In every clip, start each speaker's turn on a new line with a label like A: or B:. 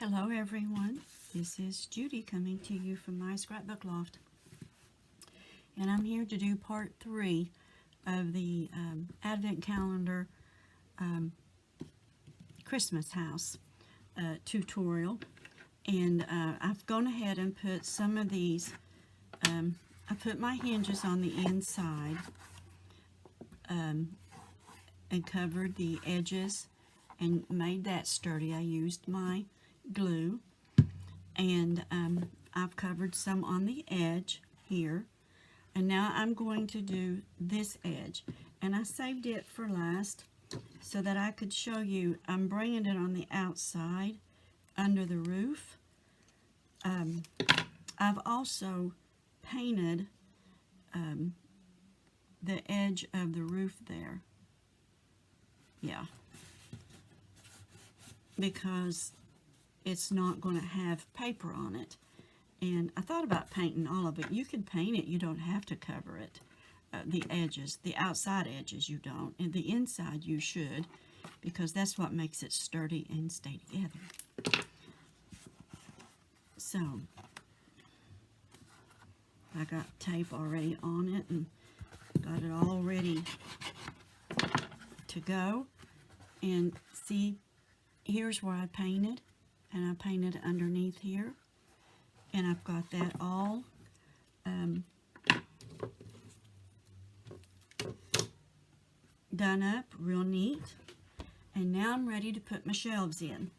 A: Hello everyone, this is Judy coming to you from my scrapbook loft, and I'm here to do part 3 of the Advent Calendar Christmas House tutorial. And I've gone ahead and put some of these, I put my hinges on the inside and covered the edges and made that sturdy. I used my glue, and I've covered some on the edge here, and now I'm going to do this edge, and I saved it for last so that I could show you. I'm bringing it on the outside under the roof. I've also painted the edge of the roof there, because it's not going to have paper on it. And I thought about painting all of it. You can paint it, you don't have to cover it. The edges, the outside edges you don't, and the inside you should, because that's what makes it sturdy and stay together. So I got tape already on it and got it all ready to go. And see, here's where I painted, and I painted underneath here, and I've got that all done up real neat. And now I'm ready to put my shelves in.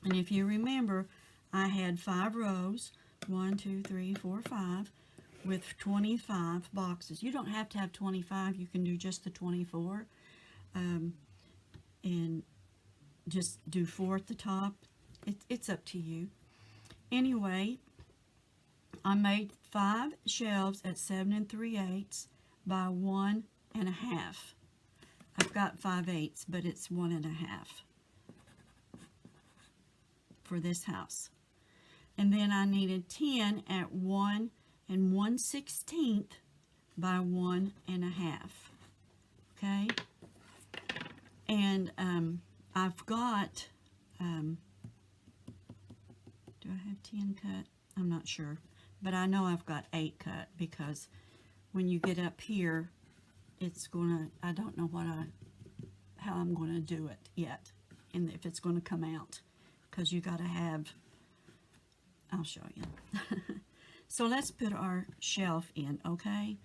A: And if you remember, I had 5 rows, 1, 2, 3, 4, 5, with 25 boxes. You don't have to have 25, you can do just the 24, and just do 4 at the top. It's up to you. Anyway, I made 5 shelves at 7 3/8 by 1 1/2. I've got 5/8, but it's 1 1/2 for this house. And then I needed 10 at 1 1/16 by 1 1/2. Okay? And I've got, do I have 10 cut? I'm not sure. But I know I've got 8 cut, because when you get up here, it's gonna, I don't know how I'm gonna do it yet, and if it's gonna come out, because you gotta have, I'll show you. So let's put our shelf in, okay?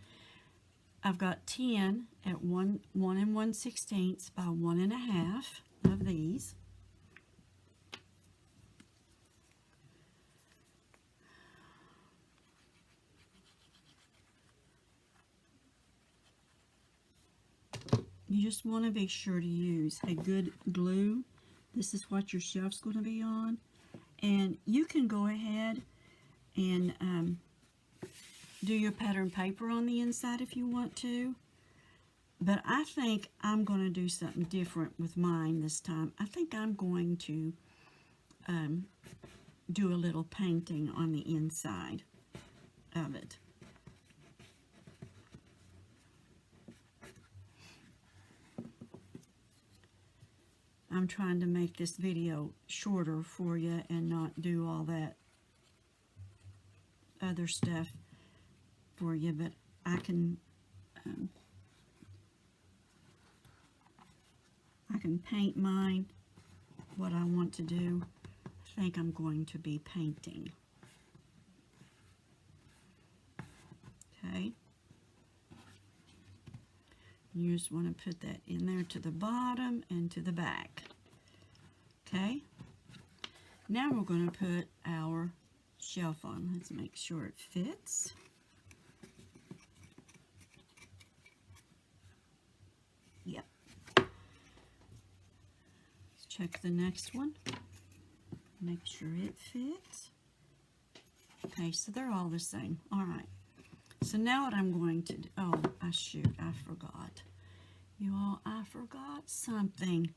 A: I've got 10 at 1 1/16 by 1 1/2 of these. You just want to be sure to use a good glue. This is what your shelf's going to be on. And you can go ahead and do your pattern paper on the inside if you want to. But I think I'm going to do something different with mine this time. I think I'm going to do a little painting on the inside of it. I'm trying to make this video shorter for you and not do all that other stuff for you, but I can paint mine what I want to do. I think I'm going to be painting. Okay. You just want to put that in there to the bottom and to the back. Okay. Now we're going to put our shelf on. Let's make sure it fits. Yep. Let's check the next one. Make sure it fits. Okay, so they're all the same. All right. So now what I'm going to do, oh, shoot, I forgot. You all, I forgot something.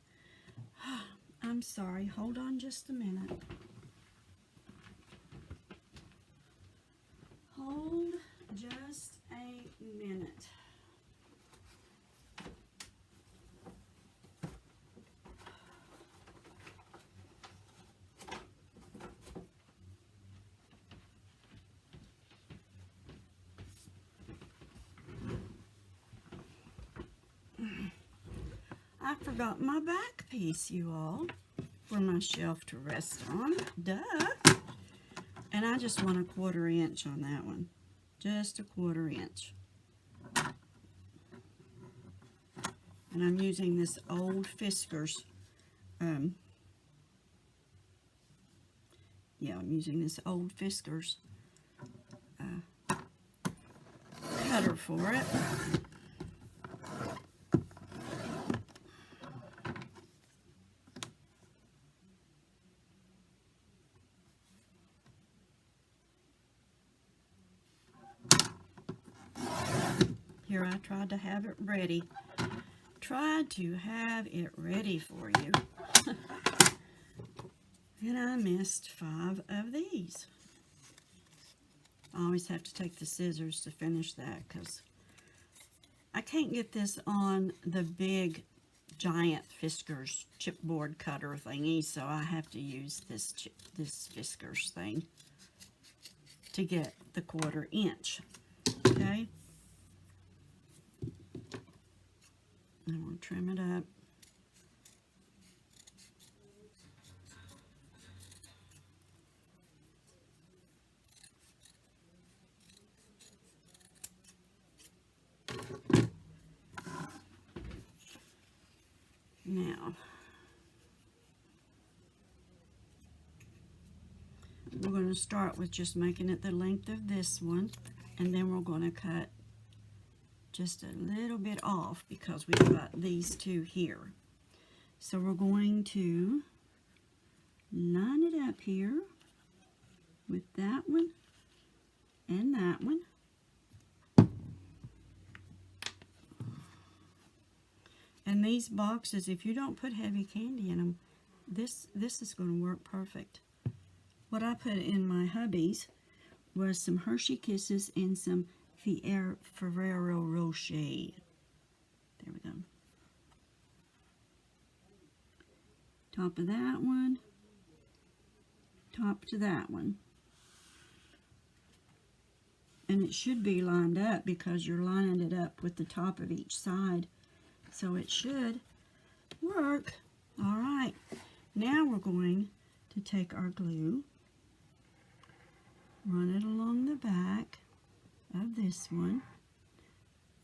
A: I'm sorry, hold on just a minute. Hold just a minute. I forgot my back piece, you all, for my shelf to rest on. Duh. And I just want a 1/4 inch on that one. Just a 1/4 inch. And I'm using this old Fiskars. I'm using this old Fiskars cutter for it. Here I tried to have it ready. Tried to have it ready for you. And I missed 5 of these. I always have to take the scissors to finish that because I can't get this on the big giant Fiskars chipboard cutter thingy, so I have to use this Fiskars thing to get the 1/4 inch. Okay, I'm going to trim it up. Now, we're going to start with just making it the length of this one, and then we're going to cut just a little bit off because we've got these two here. So we're going to line it up here with that one and that one. And these boxes, if you don't put heavy candy in them, this is going to work perfect. What I put in my hubbies was some Hershey Kisses and some Ferrero Rocher. There we go. Top of that one. Top to that one. And it should be lined up because you're lining it up with the top of each side. So it should work. All right. Now we're going to take our glue, run it along the back of this one,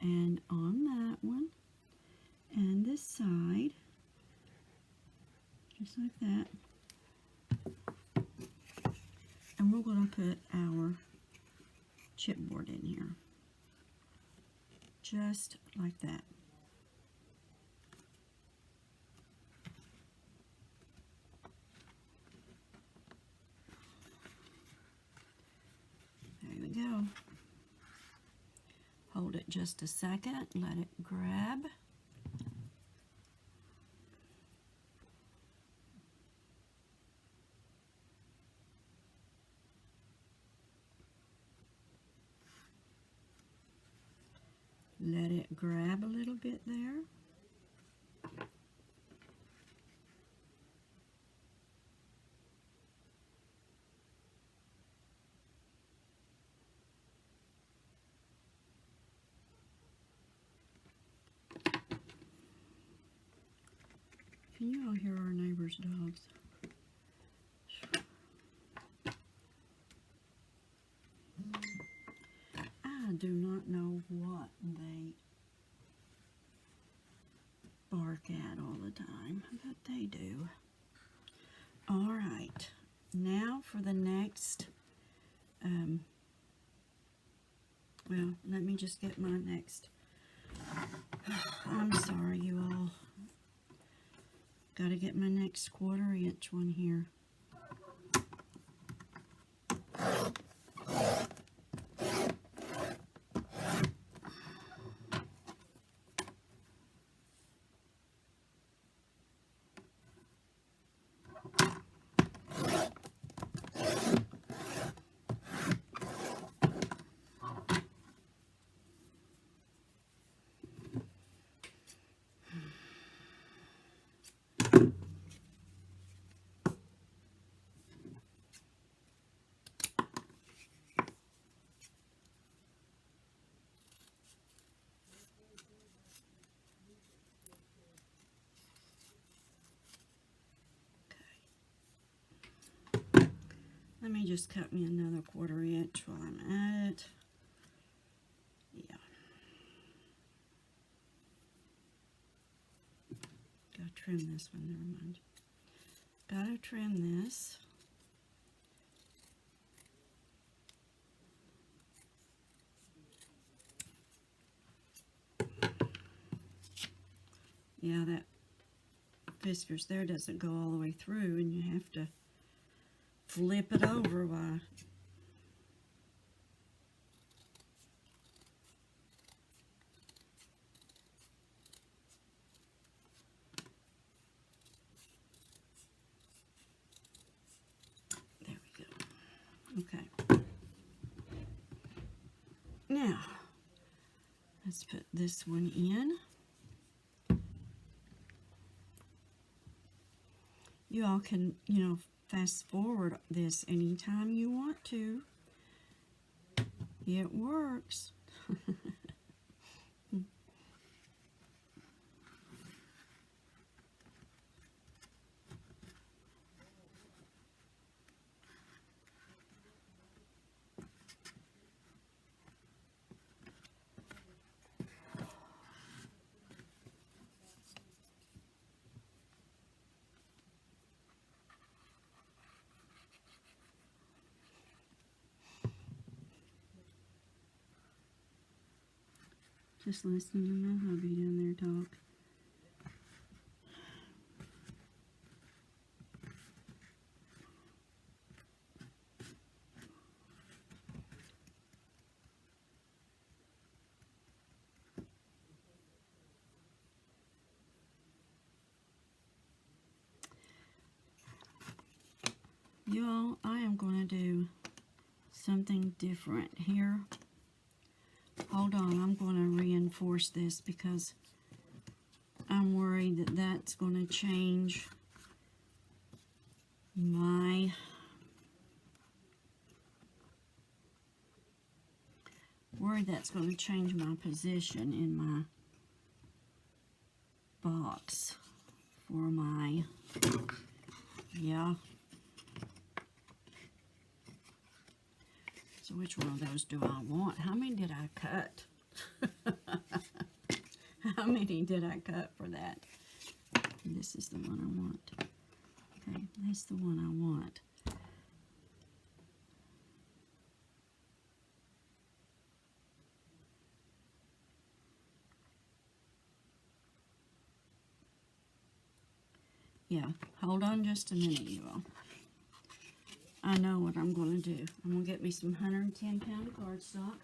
A: and on that one, and this side, just like that. And we're going to put our chipboard in here, just like that. There we go. Hold it just a second, let it grab. Let it grab a little bit there. Can you all hear our neighbor's dogs? I do not know what they bark at all the time, but they do. All right, now for the next, well, let me just get my next, I'm sorry you all, got to get my next 1/4 inch one here. let me just cut me another 1/4 inch while I'm at it. Yeah. Gotta trim this one, never mind. Gotta trim this. Yeah, that whiskers there doesn't go all the way through, and you have to flip it over while there we go. Okay. Now, let's put this one in. You all can, fast forward this anytime you want to. It works. Just listening to my hubby down there talk. Y'all, I am going to do something different here. Hold on, I'm going to reinforce this because I'm worried that that's going to change my position in my box for my, yeah. So which one of those do I want? How many did I cut? How many did I cut for that? This is the one I want. Okay, that's the one I want. Yeah, hold on just a minute, you all. I know what I'm going to do. I'm going to get me some 110-pound cardstock.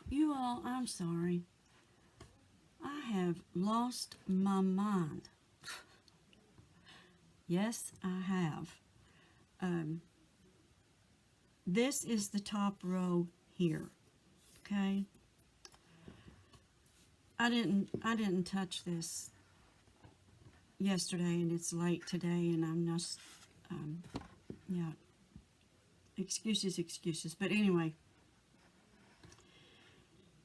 A: You all, I'm sorry. I have lost my mind. Yes, I have. This is the top row here. Okay. I didn't touch this yesterday, and it's late today, and I'm just yeah. Excuses. But anyway,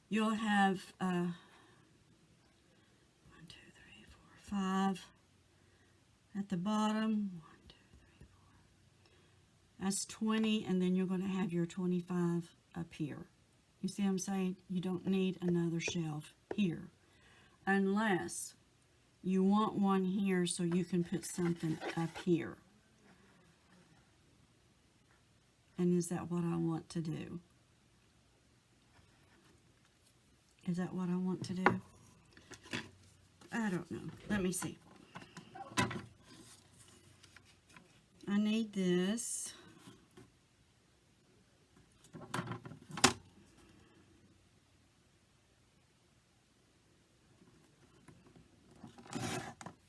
A: you'll have 1, 2, 3, 4, 5 at the bottom. 1, 2, 3, 4. That's 20, and then you're going to have your 25 up here. You see what I'm saying? You don't need another shelf here, unless you want one here so you can put something up here. And is that what I want to do? Is that what I want to do? I don't know. Let me see. I need this.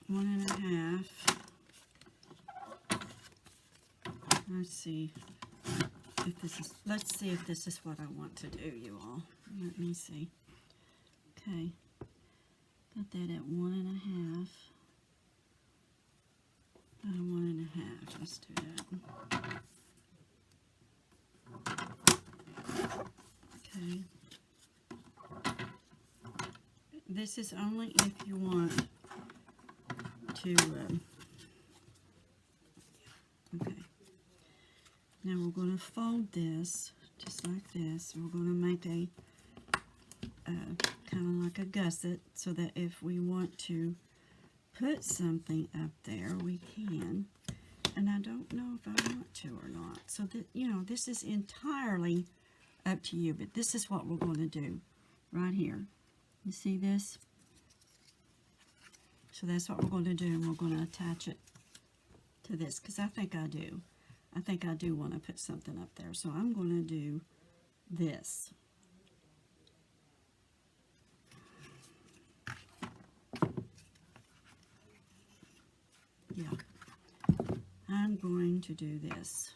A: One and a half. Let's see. if this is, let's see if this is what I want to do, you all. Let me see. Okay, got that at 1.5. About 1.5, let's do that. Okay. This is only if you want to, okay. Now we're going to fold this just like this. We're going to make a kind of like a gusset so that if we want to put something up there, we can. And I don't know if I want to or not. So that, you know, this is entirely up to you, but this is what we're going to do right here. You see this? So that's what we're going to do, and we're going to attach it to this, because I think I do. I think I do want to put something up there. So I'm going to do this. Yeah. I'm going to do this.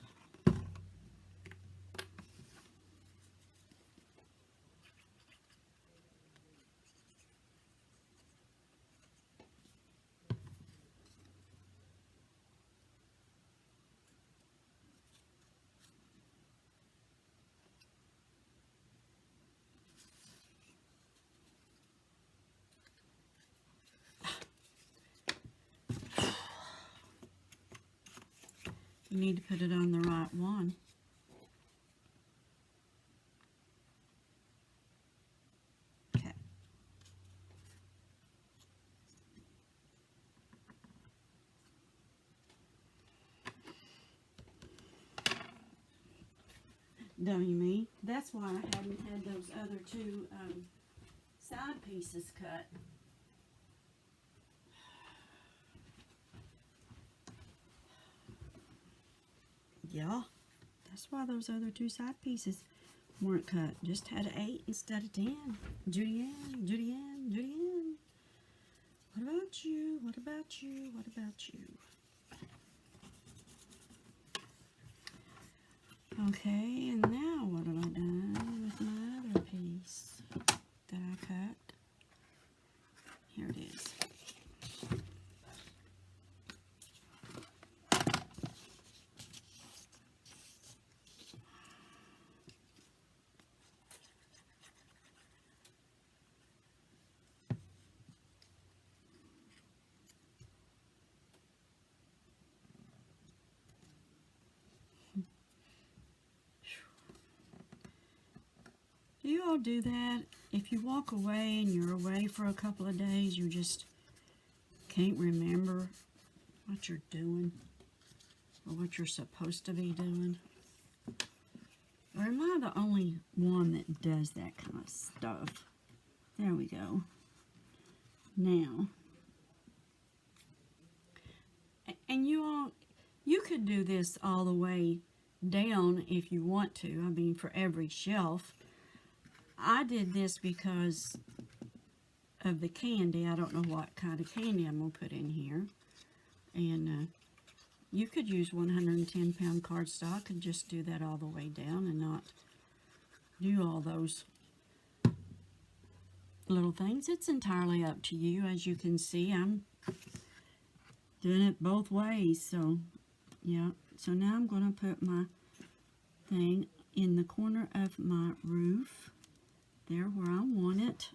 A: You need to put it on the right one. Okay. Don't you mean? That's why I hadn't had those other two side pieces cut. Yeah, that's why those other two side pieces weren't cut. Just had an 8 instead of 10. Judy-Ann, Judy-Ann, Judy-Ann. What about you? What about you? What about you? Okay, and now what have I done with my other piece that I cut? Here it is. Do you all do that? If you walk away and you're away for a couple of days, you just can't remember what you're doing or what you're supposed to be doing? Or am I the only one that does that kind of stuff? There we go. Now, and you all, you could do this all the way down if you want to. I mean, for every shelf. I did this because of the candy. I don't know what kind of candy I'm going to put in here. And you could use 110-pound cardstock and just do that all the way down and not do all those little things. It's entirely up to you. As you can see, I'm doing it both ways. So, yeah. So now I'm going to put my thing in the corner of my roof. There where I want it.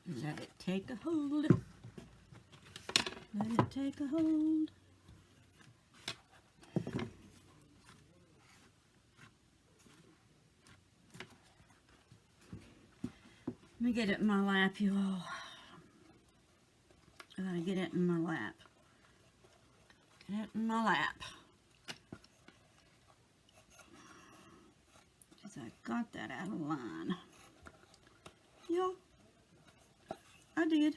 A: Let it take a hold. Let it take a hold. Let me get it in my lap, you all. I gotta get it in my lap. Get it in my lap. Because I got that out of line. Yeah, I did.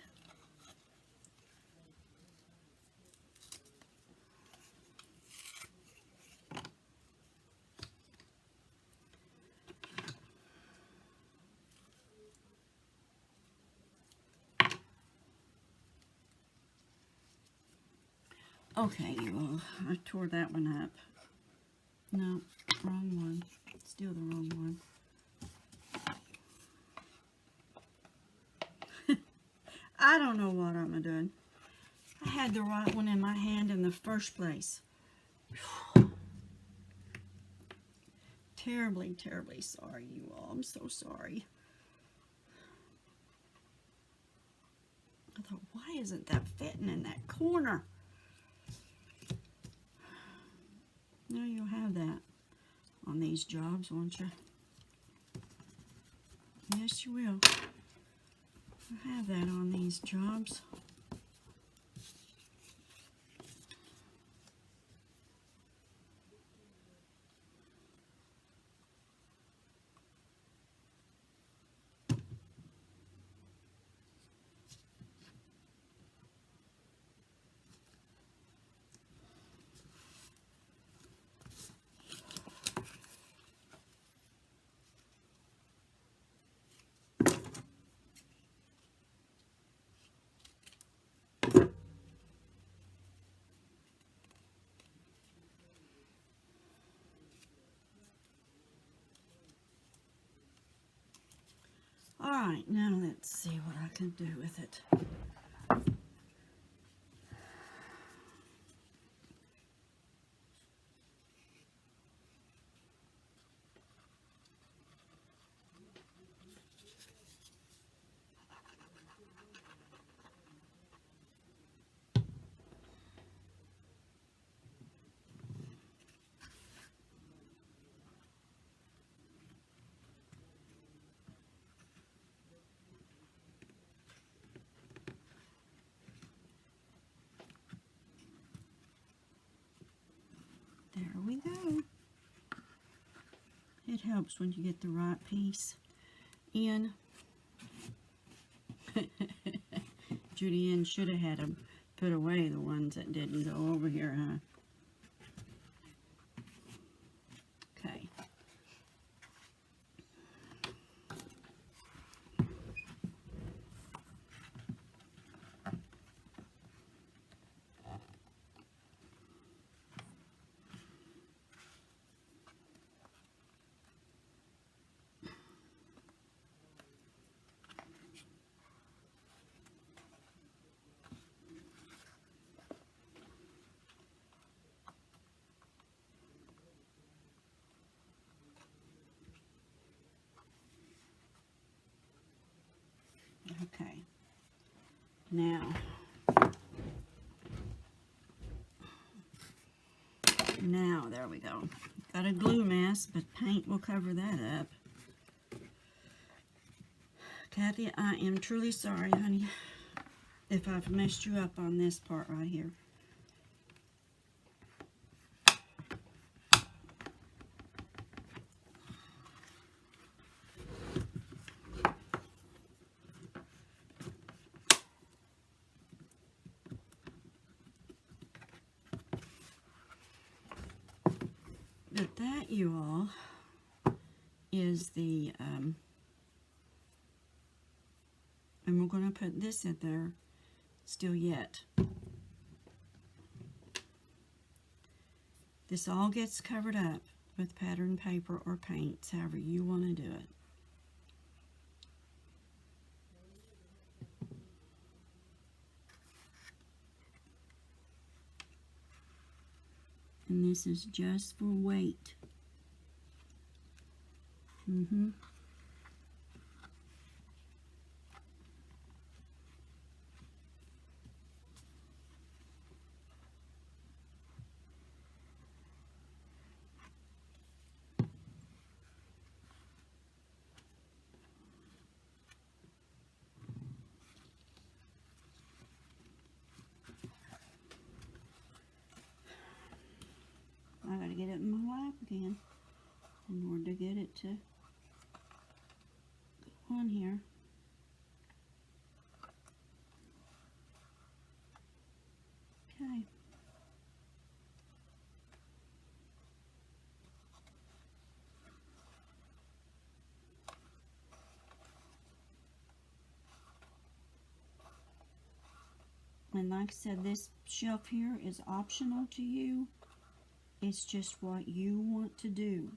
A: Okay, well, I tore that one up. No, wrong one. Still the wrong one. I don't know what I'm doing. I had the right one in my hand in the first place. Terribly, terribly sorry, you all. I'm so sorry. I thought, why isn't that fitting in that corner? Now you'll have that on these jobs, won't you? Yes, you will. You'll have that on these jobs. All right, now let's see what I can do with it. There we go. It helps when you get the right piece in. Judy Ann should have had them put away, the ones that didn't go over here, huh? Okay. Okay. Now, there we go. Got a glue mess, but paint will cover that up. Kathy, I am truly sorry, honey, if I've messed you up on this part right here. But that, you all, is the, and we're going to put this in there still yet. This all gets covered up with pattern paper or paints, however you want to do it. And this is just for weight. I gotta get it in my lap again in order to get it to go on here. Okay. and like I said, this shelf here is optional to you. It's just what you want to do.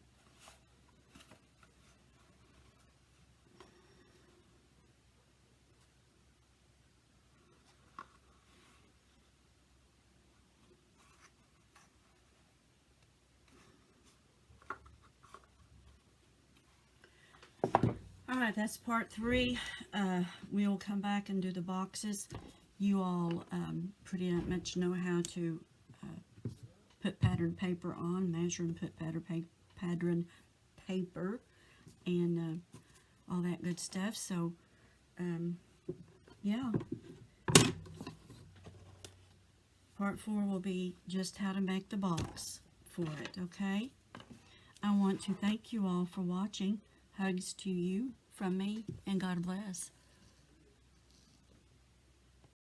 A: Alright, that's part 3. We'll come back and do the boxes. You all pretty much know how to put pattern paper on, measure and put pattern paper, and all that good stuff. So, yeah. Part 4 will be just how to make the box for it, okay? I want to thank you all for watching. Hugs to you from me, and God bless.